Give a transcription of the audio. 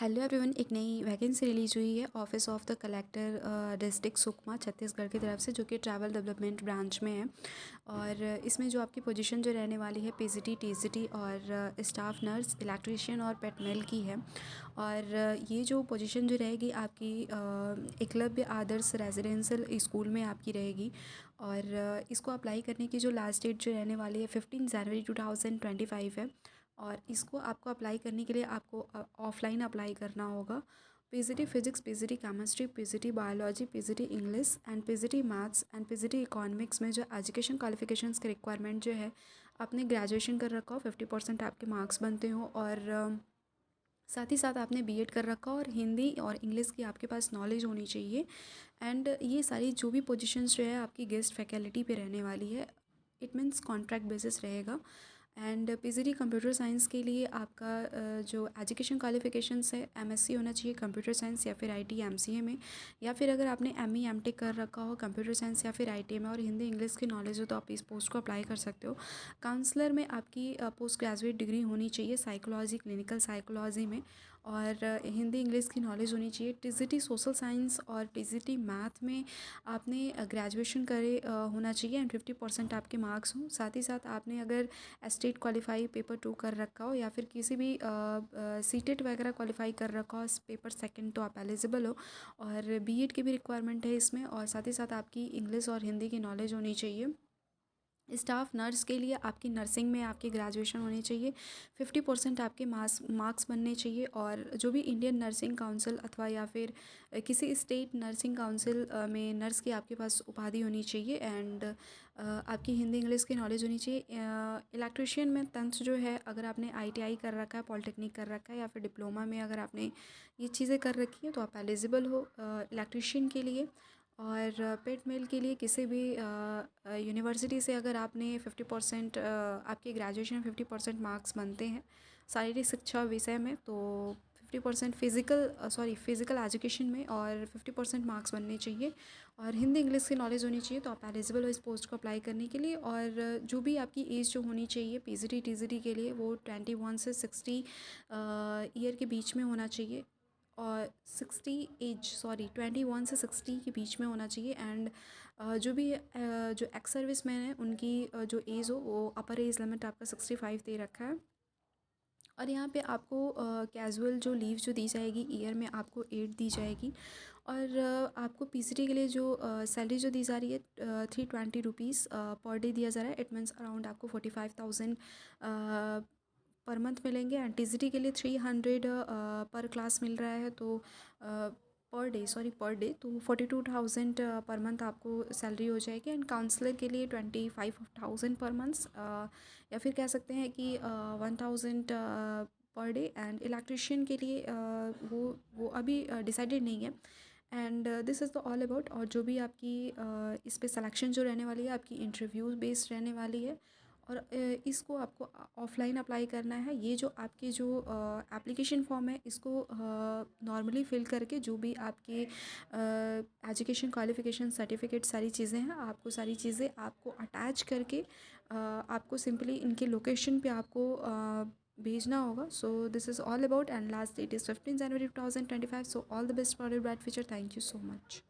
Hello everyone, एक नई vacancy release हुई है office of the collector district Sukma Chhattisgarh की तरफ से, जो कि ट्रैवल डेवलपमेंट ब्रांच में है। और इसमें जो आपकी पोजीशन जो रहने वाली है पीजीटी, टीजीटी और स्टाफ नर्स, इलेक्ट्रीशियन और पेटमेल की है। और ये जो पोजीशन जो रहेगी आपकी एकलव्य आदर्श रेजिडेंशियल स्कूल में आपकी रहेगी। और इसको अप्लाई करने की जो लास्ट डेट जो रहने वाली है 15 जनवरी 2025 है। और इसको आपको अप्लाई करने के लिए आपको ऑफलाइन अप्लाई करना होगा। PGT physics, PGT chemistry, PGT biology, PGT English and PGT maths and PGT economics में जो एजुकेशन क्वालिफिकेशंस के रिक्वायरमेंट जो है, आपने ग्रेजुएशन कर रखा हो, 50% आपके मार्क्स बनते हो। और साथ ही साथ आपने बीएड कर रखा हो और हिंदी और इंग्लिश की आपके पास नॉलेज होनी चाहिए। एंड ये सारी जो भी पोजीशंस जो है आपकी गेस्ट फैकल्टी पे रहने वाली है। इट मीन्स कॉन्ट्रैक्ट बेसिस रहेगा। एंड पीजीटी कंप्यूटर साइंस के लिए आपका जो एजुकेशन क्वालिफिकेशंस है, एमएससी होना चाहिए कंप्यूटर साइंस या फिर आईटी एमसीए में, या फिर अगर आपने एमई एमटेक कर रखा हो कंप्यूटर साइंस या फिर आईटी में और हिंदी इंग्लिश की नॉलेज हो तो आप इस पोस्ट को अप्लाई कर सकते हो। काउंसलर में आपकी पोस्ट ग्रेजुएट डिग्री होनी चाहिए साइकोलॉजी, क्लिनिकल साइकोलॉजी में, और हिंदी इंग्लिश की नॉलेज होनी चाहिए। टीजीटी सोशल साइंस और टीजीटी मैथ में आपने ग्रेजुएशन करे होना चाहिए एंड 50% आपके मार्क्स हों। साथ ही साथ आपने अगर स्टेट क्वालिफाई पेपर 2 कर रखा हो या फिर किसी भी सीटेट वगैरह क्वालिफाई कर रखा हो पेपर सेकंड, तो आप एलिजिबल हो। और बीएड की भी रिक्वायरमेंट है इसमें। और साथ ही साथ आपकी इंग्लिश और हिंदी की नॉलेज होनी चाहिए। स्टाफ नर्स के लिए आपकी नर्सिंग में आपकी ग्रेजुएशन होनी चाहिए, 50% आपके मार्क्स बनने चाहिए। और जो भी इंडियन नर्सिंग काउंसिल अथवा या फिर किसी स्टेट नर्सिंग काउंसिल में नर्स की आपके पास उपाधि होनी चाहिए। एंड आपकी हिंदी इंग्लिश की नॉलेज होनी चाहिए। इलेक्ट्रिशियन में तंत्र जो है, अगर आपने आईटीआई कर रखा है, पॉलिटेक्निक कर रखा है या फिर डिप्लोमा में अगर आपने ये चीज़ें कर रखी हैं तो आप एलिजिबल हो इलेक्ट्रिशियन के लिए। और पेट मेल के लिए किसी भी यूनिवर्सिटी से अगर आपने 50% आपके ग्रेजुएशन 50% मार्क्स बनते हैं शारीरिक शिक्षा विषय में, तो 50% फिज़िकल एजुकेशन में और 50% मार्क्स बनने चाहिए। और हिंदी इंग्लिश की नॉलेज होनी चाहिए, तो आप एलिजिबल हो इस पोस्ट को अप्लाई करने के लिए। और जो भी आपकी एज जो होनी चाहिए पीजीटी टीजीटी के लिए, वो 21 से 60 ईयर के बीच में होना चाहिए। और 21 से 60 के बीच में होना चाहिए। एंड जो भी जो एक्स सर्विस मैन है उनकी जो एज हो वो अपर एज लिमिट आपका 65 दे रखा है। और यहाँ पे आपको कैजुअल जो लीव जो दी जाएगी ईयर में आपको 8 दी जाएगी। और आपको पीसीटी के लिए जो सैलरी जो दी जा रही है 320 रुपीज़ पर डे दिया जा रहा है। इट मीन्स अराउंड आपको 45,000 पर मंथ मिलेंगे। एंड टीजीटी के लिए 300 पर क्लास मिल रहा है, तो पर डे तो 42,000 पर मंथ आपको सैलरी हो जाएगी। एंड काउंसलर के लिए 25,000 पर मंथ, या फिर कह सकते हैं कि 1,000 पर डे। एंड इलेक्ट्रिशियन के लिए वो अभी डिसाइडेड नहीं है। And this is the all about. और जो भी आपकी इस पे सिलेक्शन जो रहने वाली है आपकी इंटरव्यू बेस्ड रहने वाली है। और इसको आपको ऑफलाइन अप्लाई करना है। ये जो आपके जो एप्लीकेशन फॉर्म है इसको नॉर्मली फिल करके जो भी आपके एजुकेशन क्वालिफिकेशन सर्टिफिकेट सारी चीज़ें हैं, आपको सारी चीज़ें आपको अटैच करके आपको सिंपली इनके लोकेशन पे आपको भेजना होगा। So this is all about. And last that is 15 January 2025। So all the best for your bright future. Thank you so much.